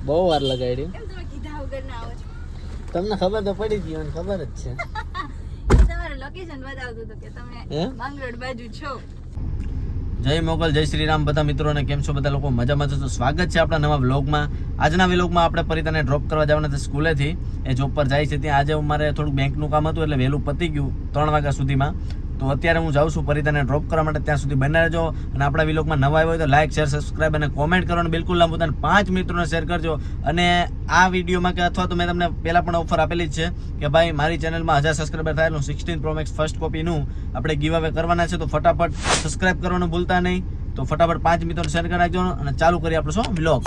બહુ વાર લગાડી. કેમ તમે કીધા વગર ના આવો છો? તમને ખબર તો પડી ગઈ, મને ખબર જ છે. તમારું લોકેશન બતાવતું હતું કે તમે માંગરોળ બાજુ છો. જય મોગલ, જય શ્રી રામ બધા મિત્રોને. કેમ છો બધા લોકો? મજામાં છો તો સ્વાગત છે આપણા નવા વ્લોગમાં. આજના વ્લોગમાં આપણે પરિતાને ડ્રોપ કરવા જવાના છે સ્કૂલેથી. એ જોબ પર જાય છે ત્યાં. આજે મારે થોડુંક બેંકનું કામ હતું એટલે વહેલું પતી ગયું 3 વાગ્યા સુધીમાં. તો અત્યારે હું જાઉં છું પરિતાને ડ્રોપ કરવા માટે. ત્યાં સુધી બને રહેજો. અને આપણા વ્લોગમાં નવા આવ્યો હોય તો લાઈક, શેર, સબસ્ક્રાઈબ અને કોમેન્ટ કરવાનું બિલકુલ ના ભૂલતા. 5 મિત્રોને શેર કરજો. અને આ વિડીયોમાં કે અથવા તો મેં તમને પહેલાં પણ ઓફર આપેલી જ છે કે ભાઈ મારી ચેનલમાં 1000 સબસ્ક્રાઈબર થયેલું 16 Pro Max ફર્સ્ટ કોપીનું આપણે ગીવ અવે કરવાના છે. તો ફટાફટ સબસ્ક્રાઈબ કરવાનું ભૂલતા નહીં. તો ફટાફટ 5 મિત્રોને શેર કરી નાખજો અને ચાલુ કરીએ આપણો શું વ્લોગ.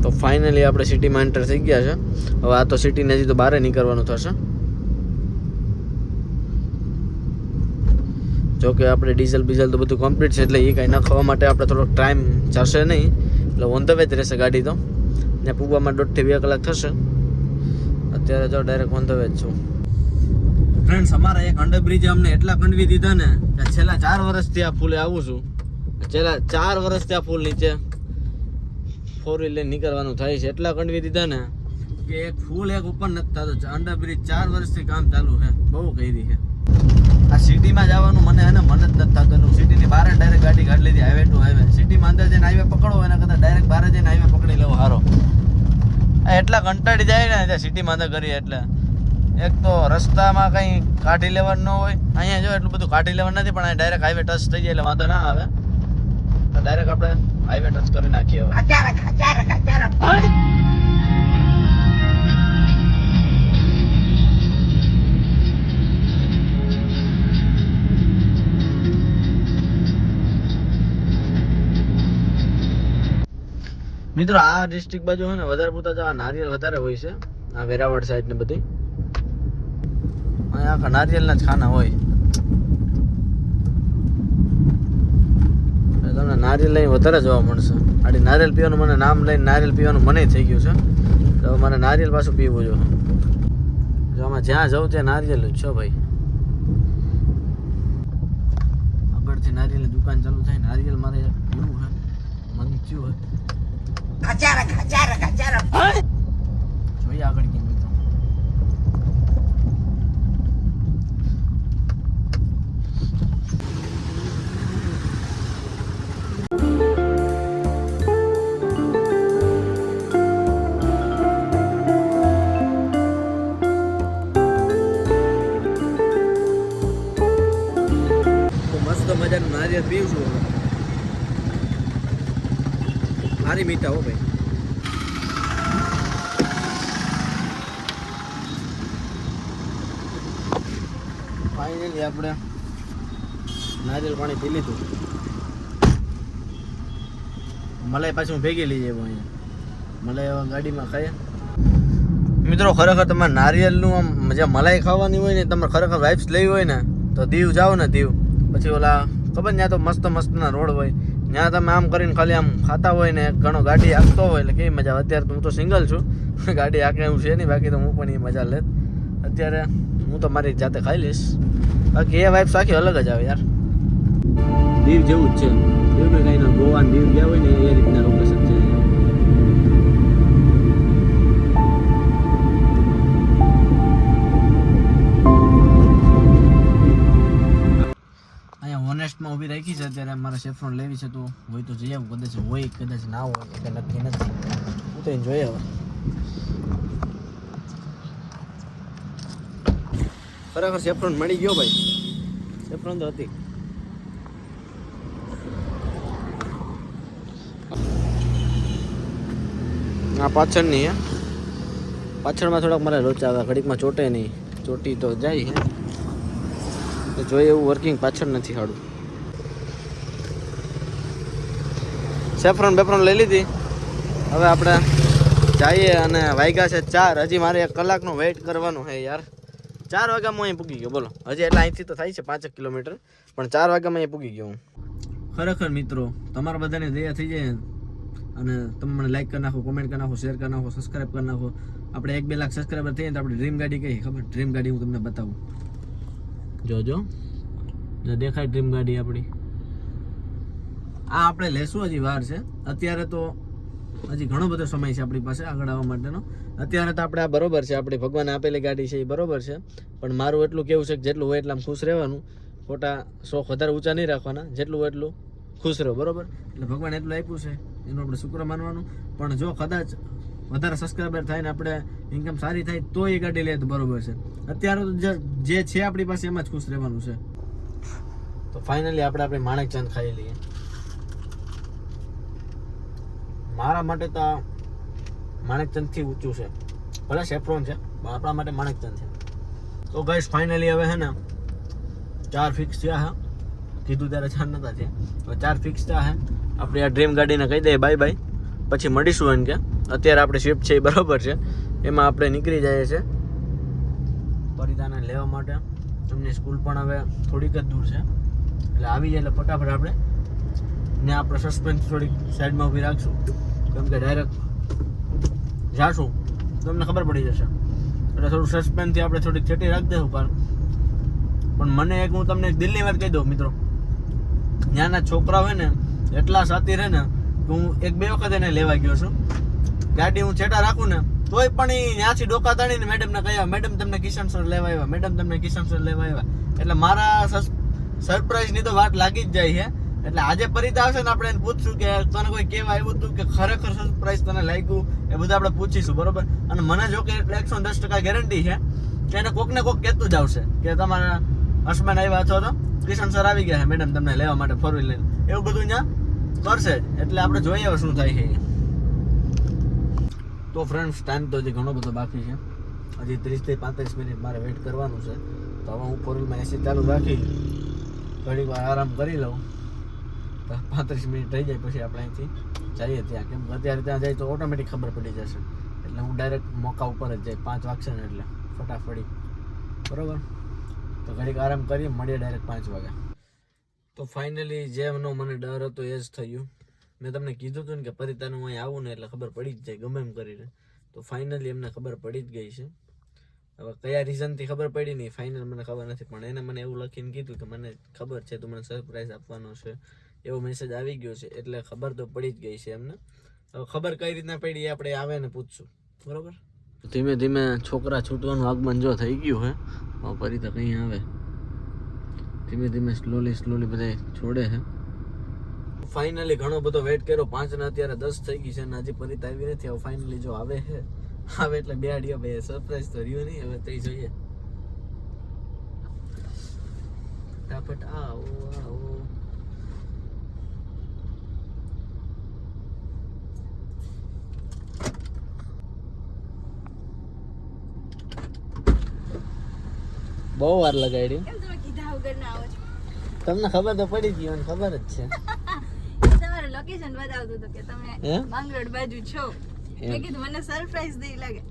તો ફાઇનલી આપણે સિટીમાં એન્ટર થઈ ગયા છે. હવે આ તો સિટીને હજી તો બહાર નીકળવાનું થશે. જો કે આપણે ડીઝલ બીઝલ તો બધું કમ્પ્લીટ છે એટલે એ કાંઈ ન ખાવા માટે આપણે થોડોક ટાઈમ જશે નહીં. એટલે ઓન ધ વે જ રહેશે ગાડી. તો ત્યાં પૂગવામાં 1.5 થી 2 કલાક થશે. અત્યારે જો ડાયરેક્ટ ઓન ધ વે જ છું. ફ્રેન્ડ્સ, અમારા એક અંડરબ્રિજ અમને એટલા કંડવી દીધા ને કે છેલ્લા 4 વર્ષથી આ ફૂલે આવું છું. છેલ્લા 4 વર્ષથી આ ફૂલ નીચે 4 વ્હીલ લઈને નીકળવાનું થાય છે. એટલા કંડવી દીધા ને કે એક ફૂલ એક ઉપર નથી થતો. અંડરબ્રિજ 4 વર્ષથી કામ ચાલુ છે. બહુ કરી છે. આ સિટીમાં જવાનું મને જ નથી થતું. સિટીની બહાર ડાયરેક્ટ ગાડી કાઢી લીધી હાઈવે ટુ હાઈવે. સિટીમાં અંદર જઈને હાઈવે પકડો એના કરતાં ડાયરેક્ટ બહાર જઈને હાઈવે પકડી લેવો સારો. એટલા કંટાળી જાય ને ત્યાં સિટીમાં અંદર કરીએ એટલે. એક તો રસ્તામાં કંઈ કાઢી લેવાનું ન હોય. અહીંયા જો એટલું બધું કાઢી લેવાનું નથી પણ ડાયરેક્ટ હાઈવે ટચ થઈ જાય એટલે વાંધો ના આવે. તો ડાયરેક્ટ આપણે હાઈવે ટચ કરી નાખીએ હવે. મિત્રો આ ડિસ્ટ્રિક્ટ બાજુ છે ને વધારે પૂરતા આ નારિયેલ વધારે હોય છે. આ વેરાવળ સાઈડ ને બધી અહીંયા આખા નારિયેલના જ ખાના હોય. તમને નારિયેલ લઈને વધારે જોવા મળશે. આડી નારિયેલ પીવાનું મને નામ લઈને નારિયેલ પીવાનું મને થઈ ગયું છે. તો મારે નારિયેલ પાછું પીવું જોઈએ. જો આમાં જ્યાં જવું ત્યાં નારિયેલ જ છો ભાઈ. આગળથી નારિયેલની દુકાન ચાલુ થાય. નારિયેલ મારે પીવું છે. મને ક્યું હોય જોઈએ આગળ કેમ મિત્રો. મસ્ત મજાનું નારિયેળ પીવું છું. સારી મીઠા હો ભાઈ. ફાઇનલી આપણે નારિયેળ પાણી પી લીધું. મલાઈ પાછું ભેગી લઈ જાય અહીંયા. મલાઈ ગાડીમાં ખાઈએ. મિત્રો ખરેખર તમારે નારિયેળનું આમ જે મલાઈ ખાવાની હોય ને તમારે ખરેખર વાઇપ્સ લેવી હોય ને તો દીવ જાઓ ને. દીવ પછી ઓલા ખબર ત્યાં તો મસ્ત મસ્તના રોડ હોય. ત્યાં તમે આમ કરીને ખાલી આમ ખાતા હોય ને ઘણો ગાડી હાંકતો હોય એટલે કેવી મજા. અત્યારે તો હું તો સિંગલ છું. ગાડી હાંકે એવું છે નહીં. બાકી તો હું પણ એ મજા લેત. અત્યારે હું તો મારી જાતે ખાઈ લઈશ. બાકી એ વાઇબ્સ આખી અલગ જ આવે યાર. દીવ જેવું જ છે. એવું કંઈ કાંઈ ના. ગોવા દીવ ગયા હોય ને એ રીતના લોકેશન છે. હોનેસ્ટમાં ઊભી રાખી છે અત્યારે. મારે સેફ્રોન લેવી છે તો હોય તો જઈ આવું. કદાચ હોય કદાચ ના હોય એટલે નક્કી નથી. હું તો જોઈએ હવે. ખરેખર સેફ્રોન મળી ગયો ભાઈ. સેફ્રોન તો હતી. આ પાછળની હે. પાછળમાં થોડાક મારે લોચા આવે. ઘડીકમાં ચોટે નહીં. ચોટી તો જાય હે. જોઈએ એવું વર્કિંગ પાછળ નથી સારું. સેફ્રોન બેફ્રોન લઈ લીધી. હવે આપણે જઈએ અને વાગ્યા છે 4. હજી મારે 1 કલાકનો વેઇટ કરવાનો છે યાર. 4 વાગ્યામાં અહીં પૂગી ગયો. બોલો હજી એટલે અહીંથી તો થાય છે 5 કિલોમીટર પણ 4 વાગ્યામાં અહીં પૂગી ગયો હું. ખરેખર મિત્રો તમારા બધાને દયા થઈ જાય અને તમે મને લાઈક કરી નાખો, કોમેન્ટ કરી નાખો, શેર કરી નાખો, સબસ્ક્રાઈબ કરી નાખો. આપણે 1-2 લાખ સબસ્ક્રાઈબર થઈએ તો આપણી ડ્રીમ ગાડી કઈ ખબર? ડ્રીમ ગાડી હું તમને બતાવું. જોજો જો દેખાય ડ્રીમ ગાડી આપણી. આ આપણે લેશું, હજી વાર છે. અત્યારે તો હજી ઘણો બધો સમય છે આપણી પાસે આગળ આવવા માટેનો. અત્યારે તો આપણે આ બરોબર છે, આપણી ભગવાને આપેલી ગાડી છે એ બરોબર છે. પણ મારું એટલું કેવું છે કે જેટલું હોય એટલામાં ખુશ રહેવાનું, ખોટા શોખ વધારે ઊંચા નહીં રાખવાના, જેટલું હોય એટલું ખુશ રહો, બરોબર. એટલે ભગવાન એટલું આપ્યું છે એનું આપણે શુક્ર માનવાનું. પણ જો કદાચ વધારે સબસ્ક્રાઈબર થાય ને આપણે ઇન્કમ સારી થાય તો એ ગાડી લે તો બરોબર છે. અત્યારે તો જે છે આપણી પાસે એમાં જ ખુશ રહેવાનું છે. તો ફાઇનલી આપણે માણેકચંદ ખાઈ લઈએ. મારા માટે તો માણેકચંદ થી ઊંચું છે, ભલે સેફ્રોન છે પણ આપણા માટે માણેકચંદ છે. તો ગાઈસ ફાઇનલી હવે હે ને 4 ફિક્સ થયા હે, કીધું ત્યારે 4 નતા થયા, હવે 4 ફિક્સ થયા હે. આપણે આ ડ્રીમ ગાડીને કહી દઈએ બાય બાય, પછી મળીશું એમ કે. અત્યારે આપણે શિફ્ટ છે એ બરોબર છે, એમાં આપણે નીકળી જઈએ છીએ પરિતાને લેવા માટે. તમને સ્કૂલ પણ હવે થોડીક જ દૂર છે, એટલે આવી જાય એટલે ફટાફટ આપણે ને આપણે સસ્પેન્સ થોડીક સાઈડમાં ઊભી રાખશું, કેમ કે ડાયરેક્ટ જાશું તો તમને ખબર પડી જશે. એટલે થોડું સસ્પેન્સથી આપણે થોડીક છેટી રાખી દઈશું. પણ મને એક હું તમને એક દિલની વાત કહી દઉં મિત્રો, ત્યાંના છોકરા હોય ને એટલા સાથી રહે ને કે હું 1-2 વખત એને લેવા ગયો છું. ગાડી હું છેટા રાખું ને તોય પણ એ ત્યાંથી ડોકા તાણીને મેડમને કહ્યા, મેડમ તમને કિશન સર લેવા આવ્યા, મેડમ તમને કિશન સર લેવા આવ્યા. એટલે મારા સરપ્રાઈઝની તો વાત લાગી જ જાય છે. એટલે આજે પરિતા આવશે ને આપણે એને પૂછશું કે તને કોઈ કહેવા આવ્યું હતું કે ખરેખર સરપ્રાઈઝ તને લાગ્યું, એ બધું આપણે પૂછીશું, બરોબર. અને મને જો કે 110% ગેરંટી છે કે એને કોક ને કોક કહેતું જ આવશે કે તમારા હસબન્ડ આવ્યા અથવા તો કિશન સર આવી ગયા છે મેડમ તમને લેવા માટે 4 વ્હીલ લઈને, એવું બધું ત્યાં કરશે જ. એટલે આપણે જોઈએ હવે શું થાય છે. તો ફ્રેન્ડ્સ ટાઈમ તો હજી ઘણો બધો બાકી છે, હજી 30 થી 35 મિનિટ મારે વેઇટ કરવાનું છે. તો હવે હું 4 વ્હીલમાં એસી ચાલુ રાખી ઘડીક વાર આરામ કરી લઉં, 35 મિનિટ થઈ જાય પછી આપણે અહીંથી જઈએ ત્યાં. કેમ અત્યારે ત્યાં જાય તો ઓટોમેટિક ખબર પડી જશે. એટલે હું ડાયરેક્ટ મોકા ઉપર જ જાય, 5 વાગશે ને એટલે ફટાફડી, બરોબર. તો ઘડીક આરામ કરીએ, મળીએ ડાયરેક્ટ 5 વાગ્યા. તો ફાઇનલી જેમનો મને ડર હતો એ જ થયું. મેં તમને કીધું હતું ને કે પરિતાનું અહીં આવું ને એટલે ખબર પડી જ જાય ગમે એમ કરીને. તો ફાઇનલી એમને ખબર પડી જ ગઈ છે. હવે કયા રીઝનથી ખબર પડી નહીં ફાઇનલ મને ખબર નથી, પણ એને મને એવું લખીને કીધું કે મને ખબર છે તું મને સરપ્રાઈઝ આપવાનો છે, એવો મેસેજ આવી ગયો છે. એટલે ખબર તો પડી જ ગઈ છે એમને. હવે ખબર કઈ રીતના પડી એ આપણે આવે ને પૂછશું, બરોબર. ધીમે ધીમે છોકરા છૂટવાનું આગમન જો થઈ ગયું હે. પરિતા કઈ આવે, ધીમે ધીમે સ્લોલી બધા છોડે છે. ફાઇનલી ઘણો બધો વેઇટ કર્યો, 5 ને અત્યારે 10 થઈ ગઈ છે ને હજી પરિતા આવી નથી. હવે ફાઇનલી જો આવે છે, આવે એટલે બેહાડીઓ ભાઈ, સરપ્રાઈઝ તો રહ્યું નહીં. હવે તઈ જોઈએ, ફટાફટ આવો આવો. બહુ વાર લગાડી. કેમ તમે કીધા વગર ના આવો છો? તમને ખબર તો પડી ગઈ, મને ખબર જ છે. તમારું લોકેશન બતાવતું હતું કે તમે માંગરોળ બાજુ છો. મેં કીધું મને સરપ્રાઈઝ દઈ લાગે.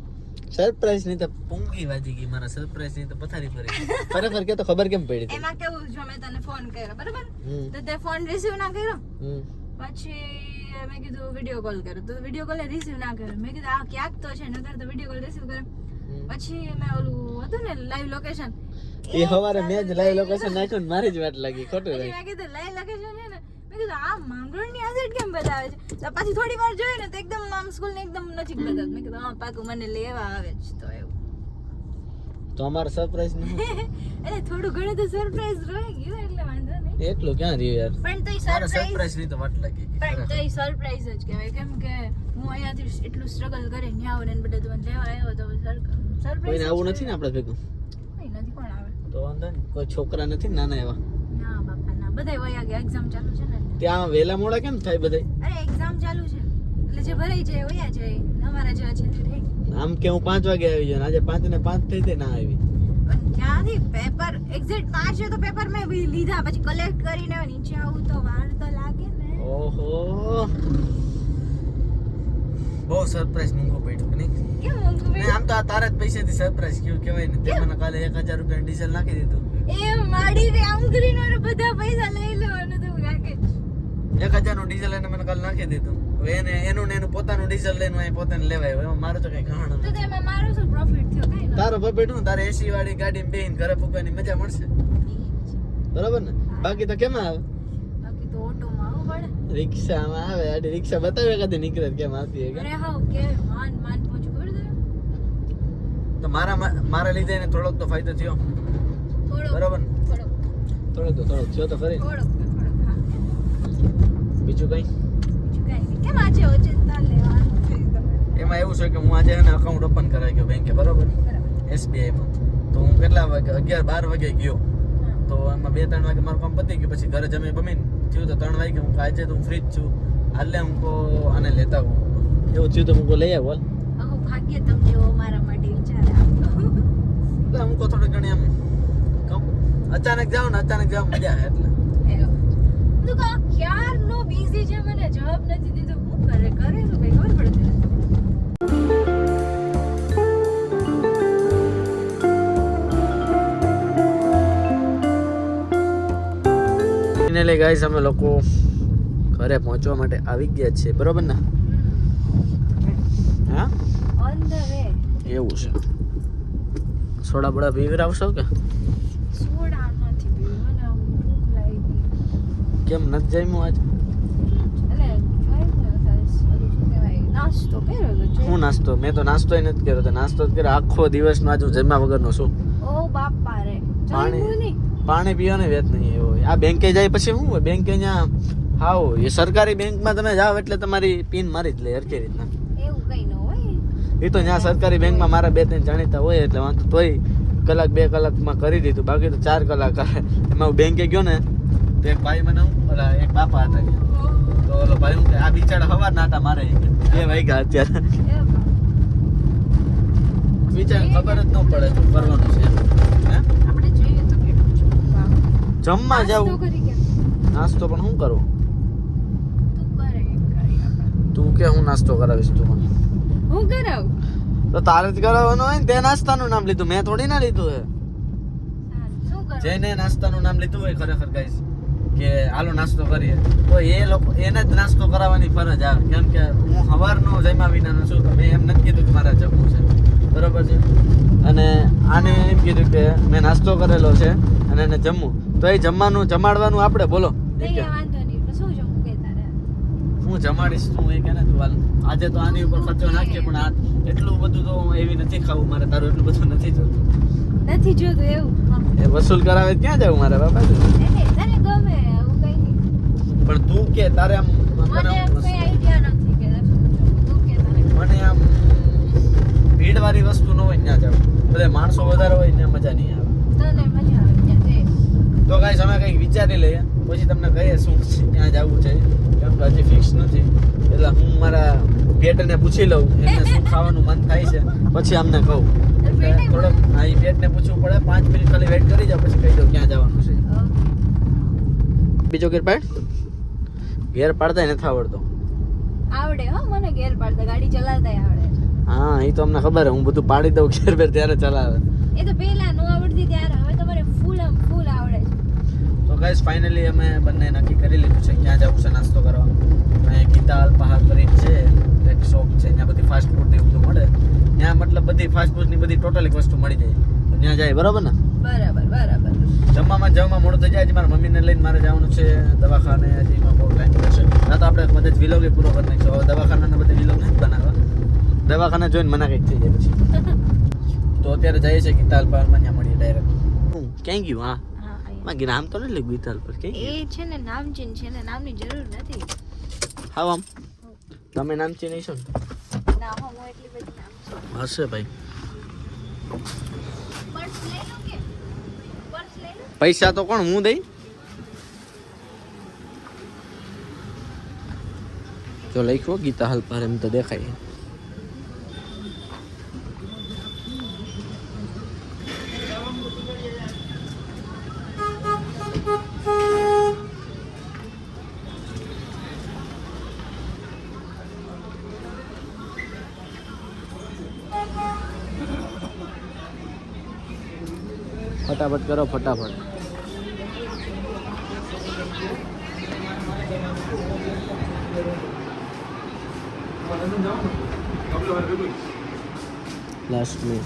સરપ્રાઈઝ ની તો પૂંગી વાજી ગઈ, મારા સરપ્રાઈઝ ની તો પથારી ફરી. ખરેખર કે તો ખબર કેમ પડી? એમાં કેવું, જો મેં તને ફોન કર્યો બરાબર, તો તે ફોન રિસીવ ના કર્યો. પછી મેં કીધું વિડીયો કોલ કર્યો, તો વિડીયો કોલ રિસીવ ના કર્યો. મેં કીધું આ ક્યાંક તો છે, નકર તો વિડીયો કોલ રિસીવ કરે. પછી મેં ઓલું હતું ને લાઈવ લોકેશન, એ હવારે મેં જ લાઈવ લોકેશન નાખ્યું ને મારી જ વાત લાગી. ખોટું મેં કીધું લાઈવ લોકેશન છે ને, મેં કીધું આ માંગરોળ ની આ સાઈડ કેમ બતાવે છે? તો પછી થોડી વાર જોયું ને તો એકદમ આમ સ્કૂલ ને એકદમ નજીક બતાવે. મેં કીધું હા પાકું મને લેવા આવે જ. તો એવું તો અમારે સરપ્રાઈઝ નહીં એટલે થોડું ઘણું તો સરપ્રાઈઝ રહી ગયું, એટલે વાંધો નહીં. એટલું ક્યાં રહ્યું યાર? પણ તોય સરપ્રાઈઝ ની તો વાત લાગી. પણ તોય સરપ્રાઈઝ જ કહેવાય, કેમ કે હું અહીંયાથી એટલું સ્ટ્રગલ કરીને ન્યા આવું ને બધે તું લેવા આવ્યો તો સરપ્રાઈઝ. કોઈને આવું નથી ને આપણે ભેગું? નહીં, નથી. કોણ આવે? તો વાંધો નહીં, કોઈ છોકરા નથી ને નાના એવા? ના બાપા ના, બધાય વયા ગયા, એક્ઝામ ચાલુ છે ને. ત્યાં વેલા મોડા કેમ થાય બધાય? અરે એક્ઝામ ચાલુ છે એટલે જે ભરાઈ જાય વયા જાય, અમારા જેવા છે તે. આમ કે હું 5 વાગે આવી જાઉં, આજે 5 ને 5 થઈ જાય ના આવી. પણ ક્યાંથી પેપર એક્ઝેક્ટ 5 છે તો પેપર મેં લીધા, પછી કલેક્ટ કરીને નીચે આવું તો વાર તો લાગે ને. ઓહો, બહુ સરપ્રાઈઝ મૂંગો પડ્યો કે નહીં? કેમ મોંઘું નહીં, આમ તો આ તારા જ પૈસાથી સરપ્રાઈઝ કેવું કહેવાય ને. તે મને કાલે 1000 રૂપિયા ડીઝલ નાખી દીધું. એ માડી રે આમ કરીને બધા પૈસા લઈ લો અને તો રાખે. 1000 નું ડીઝલ એને મને કાલે નાખી દીધું. એને એનું ને એનું પોતાનું ડીઝલ લઈને અહીં પોતાને લેવાય એમાં મારું તો કઈ ઘાણું તો તેમાં મારો શું પ્રોફિટ થયો કઈ ન તારો બબેટ હું તારે એસી વાળી ગાડીમાં બેહીને ઘરે પૂગવાની મજા મળશે બરાબર ને બાકી તો કેમ આવે બાકી તો ઓટોમાં આવું પડે રિક્ષામાં આવે આડી રિક્ષા બતાવે કદી નીકળે કેમ આવતી હે અરે હાવ કે માન પહોંચું ખબર છે તો મારા લીધે એને થોડોક તો ફાયદો થયો બરાબર ને થોડોક થયો તો ખરી હા બીજું કઈ બીજું કઈ નહીં કેમ આજે ઓચિંતા લેવાનું થઈ ગયું એમાં એવું છે કે હું આજે એને અકાઉન્ટ ઓપન કરાવી ગયો બેંકે બરાબર SBI માં તો હું કેટલા વાગે 11-12 વાગે ગયો તો એમાં 2-3 વાગે મારું કામ પતી ગયું પછી ઘરે જમી બમીને થયું તો 3 વાગે હું આજે તો હું ફ્રી જ છું હાલે હું આને લેતા હું એવું થયું તો હું લઈ આવ્યો અહો ભાગ્ય તમને એવો મારા માટે વિચાર આવ્યો એટલે હું થોડી ઘણી આમ અચાનક જાવ મજા આવે એટલે તું કા ક્યારનો બિઝી છે મને જવાબ નથી દીધો હું કરે શું કઈ ખબર પડતી નથી ફાઇનલી ગાઈસ અમે લોકો ઘરે પહોંચવા માટે આવી ગયા છે બરોબર ને હા ઓન ધ વે એવું છે સોડા બડા પીવી આવશો કે સોડા નથી પીવું મને આમ ભૂખ લાગી કેમ નથી જમ્યું આજ નાસ્તો કર્યો તો હું નાસ્તો મેં તો નાસ્તો નથી કર્યો તો નાસ્તો જ કર્યો આખો દિવસનો આજ હું જમ્યા વગરનો છું ઓ બાપા રે પાણી પીવાની વેત નહીં એવો આ બેંકે જાય પછી શું હોય બેંકે ત્યાં હાવ એ સરકારી બેંકમાં તમે જાઓ એટલે તમારી પિન મારી જ લે હરખી રીતના એવું કઈ ન હોય એ તો ત્યાં સરકારી બેંકમાં મારા 2-3 જાણીતા હોય એટલે વાંધો તોય 1-2 કલાકમાં કરી દીધું બાકી તો 4 કલાક એમાં હું બેંકે ગયો ને તો એક ભાઈ મને ઓલા એક બાપા હતા તો ઓલો ભાઈ હું કે આ બિચારા હવાર નાટા મારે 2 વાગ્યા અત્યારે બિચારા ખબર જ ન પડે શું કરવાનું છે હે આપણે જોઈએ તો કેટલું જમવા જાવ નાસ્તો પણ શું કરું તું કે હું નાસ્તો કરાવીશ તું મને હું કરાવ તો તારે જ કરાવવાનો હોય ને તે નાસ્તાનું નામ લીધું મેં થોડી ના લીધું હે શું કરાવ જેને નાસ્તાનું નામ લીધું હોય ખરેખર ગાઈસ કે હાલો નાસ્તો કરીએ તો એ લોકો એને જ નાસ્તો કરાવવાની ફરજ આવે કેમ કે હું સવારનો જમ્યા વિનાનો છું તો મેં એમ નથી કીધું કે મારા જમવું છે બરોબર છે અને આને એમ કીધું કે મેં નાસ્તો કરેલો છે અને એને જમવું તો એ જમાડવાનું આપણે બોલો વાંધો નહીં શું જમું કે તારે હું જમાડીશ તું એ કે ને તું હાલ આજે તો આની ઉપર ખર્ચો નાખીએ પણ આ એટલું બધું તો એવી નથી ખાવું મારે તારું એટલું બધું નથી જોતું નથી જોતું એવું એ વસૂલ કરાવે ક્યાં જવું મારે બાપા તને ગમે એવું કઈ નહીં પણ તું કે તારે આમ મને કઈ આઈડિયા નથી કે તું કે તારે મને આમ ભીડ વાળી વસ્તુ ન હોય ત્યાં જવું બધે માણસો વધારે હોય ત્યાં મજા નહીં આવે તને મજા આવે ત્યાં જઈ તો ગાઈસ અમે કંઈક વિચારી લઈએ પછી તમને કહીએ શું ત્યાં જવું છે કેમ કે હજી ફિક્સ નથી એટલે હું મારા પેટને પૂછી લઉં એમને શું ખાવાનું મન થાય છે પછી અમને કહું થોડોક હા એ પેટને પૂછવું પડે 5 મિનિટ ખાલી વેઇટ કરી જાવ પછી કહી દઉં ક્યાં જવાનું છે બીજો ઘેર પાડતા નથી આવડતો આવડે હો મને ગેર પાડતા ગાડી ચલાવતા આવડે હા એ તો અમને ખબર હું બધું પાડી દઉં ઘેર ત્યારે ચલાવે એ તો પહેલા નો આવડતી ત્યારે હવે તો મને ફૂલ આવડે છે તો ગાઈસ ફાઇનલી અમે બંને નક્કી કરી લીધું છે ક્યાં જવું છે નાસ્તો કરવા અહીંયા ગીતા અલ્પાહાર કરીને છે એક શોપ છે ત્યાં બધી ફાસ્ટ ફૂડ ને બધું મળે ત્યાં મતલબ બધી ફાસ્ટ ફૂડ ની બધી ટોટલ એક વસ્તુ મળી જાય તો ત્યાં જાય બરાબર ને બરાબર જમવામાં મોડું થઈ જાય મારા મમ્મીને લઈને મારે જવાનું છે દવાખાને હજી એમાં બહુ ટાઈમ થશે ના તો આપણે બધા વિલોગ પૂરો કરી નાખીશું હવે દવાખાનાના બધા વિલોગ નથી બનાવવા દવાખાને જોઈને મને કંઈક થઈ જાય પછી તો અત્યારે જઈએ છે ગીતા અલ્પાહારમાં ત્યાં મળીએ ડાયરેક્ટ ક્યાં ગયું હા બાકી નામ તો નથી લખ્યું ગીતા અલ્પાહાર ક્યાં એ છે ને નામચીન છે ને નામની જરૂર નથી હા આમ તમે નામચીન નહીં છો ને ના હું એટલી બધી નામ છે હશે ભાઈ પર્સ લઈ લો કે પર્સ લઈ લો પૈસા તો કોણ હું દઈ જો લખ્યો ગીતા અલ્પાહાર એમ તો દેખાય ફટાફટ કરો ફટાફટ लास्ट में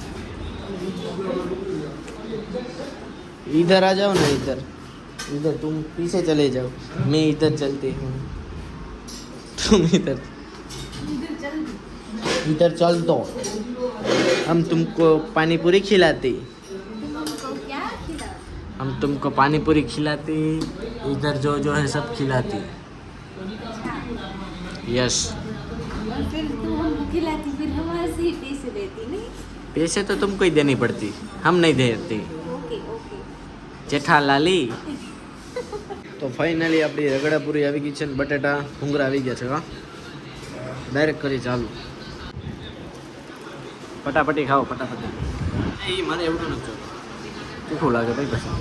इधर आ जाओ ना, इधर इधर तुम पीछे चले जाओ, मैं इधर चलती हूँ, तुम इधर इधर चल दो, हम तुमको पानी पूरी खिलाते, तुमको क्या खिला? हम तुमको पानी पूरी खिलाते, इधर जो है सब खिलाती। यस, और फिर तुम हमको खिलाती, फिर हमारे से ही पैसे देती नहीं? पैसे तो तुमको ही देनी पड़ती, हम नहीं देती। Okay okay. જેઠા લાલી તો ફાઇનલી આપણી રગડા પૂરી આવી ગઈ છે ને બટેટા ભૂંગરા આવી ગયા છે હા ડાયરેક્ટ કરી ચાલુ ફટાફટી ખાઓ ફટાફટી એ મારે એવું નથી તીખું લાગે ભાઈ પછી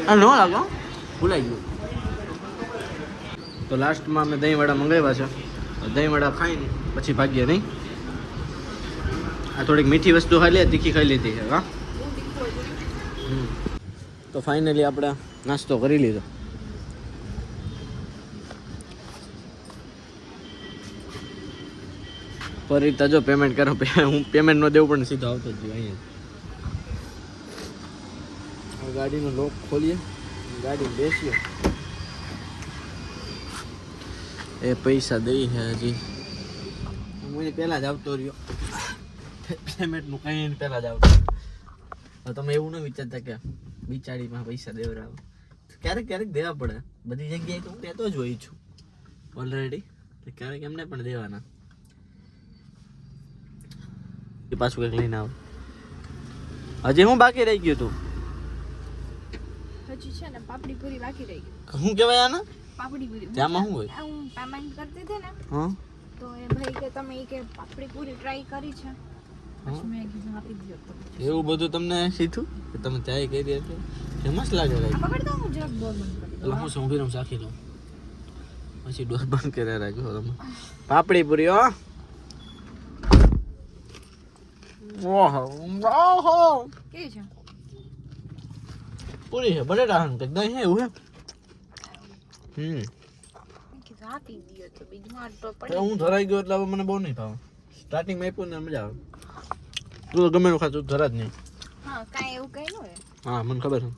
આ ન લાગો ભૂલાઈ ગયું તો લાસ્ટમાં અમે દહીંવડા મંગાવ્યા છે દહીંવડા ખાઈને પછી ભાગીએ નહીં આ થોડીક મીઠી વસ્તુ ખાઈ લે તીખી ખાઈ લીધી છે હા તો ફાઇનલી આપણે નાસ્તો કરી લીધો ફરી તજો પેમેન્ટ કરો હું પેમેન્ટ ન દેવું પણ સીધો આવતો જ અહીંયા ગાડીનો લોક ખોલીએ ગાડી બેસીએ એ પૈસા દઈ છે હજી હું પહેલાં જ આવતો રહ્યો પેમેન્ટનું કંઈ પહેલાં જ આવતું તમે એવું ન વિચારતા કે બિચારીમાં પૈસા દેવરાવો ક્યારેક ક્યારેક દેવા પડે બધી જગ્યાએ તો હું દેતો જ હોઈ છું ઓલરેડી ક્યારેક એમને પણ દેવાના એ પાછું કંઈક લઈને આવો હજી હું બાકી રહી ગયું તું હજી છે ને પાપડી પૂરી બાકી રહી ગઈ. શું કહેવાય આના પાપડી પૂરી ત્યાંમાં શું હોય હું પેમેન્ટ કરતી હતી ને હા તો એ ભાઈ કે તમે કે પાપડી પૂરી ટ્રાય કરી છે પછી મેં કીધું આપી દો તો એવું બધું તમને શીખું કે તમે ત્યાં કરી એટલે ફેમસ લાગે ભાઈ આ પકડ દો હું જરાક ડોર બંધ કરી એટલે હું સંભીરમ સાખી લઉં પછી ડોર બંધ કરી રાખ્યો તમે પાપડી પૂરી હો ઓહો ઓહો કેવી છે? પૂરી છે બટેટા હન કંઈક દહીં છે એવું હે મેં કીધું આપી દો તો બીજું માર તો તો પડે. હું ધરાઈ ગયો એટલે હવે મને બહુ નહીં ભાવે સ્ટાર્ટિંગમાં આપ્યું ને મજા આવે તું તો ગમે એવું ખાતું ધરા જ નહીં હા કાંઈ એવું કંઈ ન હોય. હા મને ખબર છે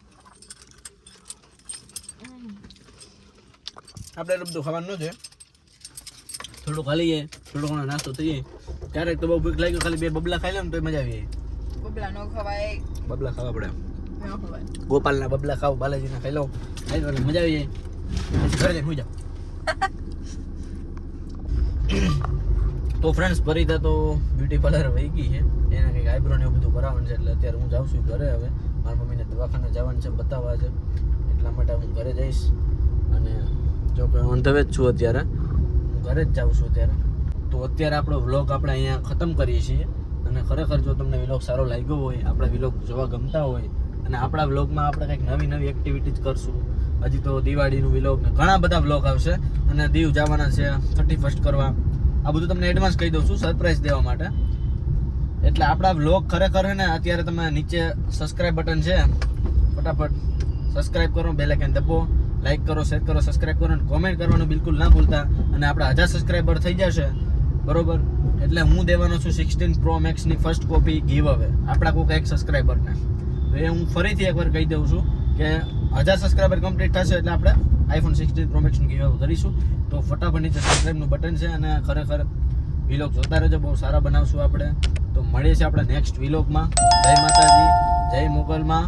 આપણે એટલું બધું ખાવાનું ન છે થોડું ખાલી જાય થોડો ઘણો નાસ્તો થઈ જાય ક્યારેક તો બહુ ભૂખ લાગી ખાલી બે બબલા ખાઈ લે ને તો મજા આવી જાય બબલા ન ખવાય. બબલા ખાવા પડે ન ખવાય. ગોપાલના બબલા ખાવ બાલાજીના ખાઈ લઉં ખાઈ લો એટલે મજા આવી જાય પછી ઘરે જઈને સુઈ જાઓ તો ફ્રેન્ડ્સ ફરીતા તો બ્યુટી પાર્લર વહી ગઈ છે એના કંઈક આઈબ્રો ને એવું બધું કરાવવાનું છે એટલે અત્યારે હું જાઉં છું ઘરે હવે મારા મમ્મીને દવાખાને જવાનું છે બતાવવા છે એટલા માટે હું ઘરે જઈશ અને જો કે ઓન ધ વે જ છું અત્યારે હું ઘરે જ જાઉં છું અત્યારે તો અત્યારે આપણો વ્લોગ આપણે અહીંયા ખતમ કરીએ છીએ અને ખરેખર જો તમને વ્લોગ સારો લાગ્યો હોય આપણા વ્લોગ જોવા ગમતા હોય અને આપણા વ્લોગમાં આપણે કંઈક નવી નવી એક્ટિવિટીઝ કરશું હજી તો દિવાળીનું વ્લોગ ને ઘણા બધા વ્લોગ આવશે અને દીવ જવાના છે 31st કરવા આ બધું તમને એડવાન્સ કહી દઉં છું સરપ્રાઈઝ દેવા માટે એટલે આપણા વ્લોગ ખરેખર છે ને અત્યારે તમે નીચે સબસ્ક્રાઇબ બટન છે ફટાફટ સબસ્ક્રાઇબ કરો બેલ આઇકન દબાવો લાઈક કરો શેર કરો સબસ્ક્રાઇબ કરો અને કોમેન્ટ કરવાનું બિલકુલ ના ભૂલતા અને આપણા 1000 સબસ્ક્રાઇબર થઈ જશે બરોબર એટલે હું દેવાનો છું 16 Pro Max ની ફર્સ્ટ કોપી ગીવ અવે આપણા કોઈક એક સબસ્ક્રાઇબરને તો એ હું ફરીથી એકવાર કહી દઉં છું કે 1000 સબસ્ક્રાઇબર કમ્પ્લીટ થશે એટલે આપણે iPhone 16 Pro Max નું ગીવ અવે કરીશું તો ફટાફટ નીચે સબસ્ક્રાઇબનું બટન છે અને ખરેખર વિલોગ જોતા રહેજો બહુ સારા બનાવશું આપણે તો મળીએ છીએ આપણા નેક્સ્ટ વિલોગમાં જય માતાજી જય મોગલમાં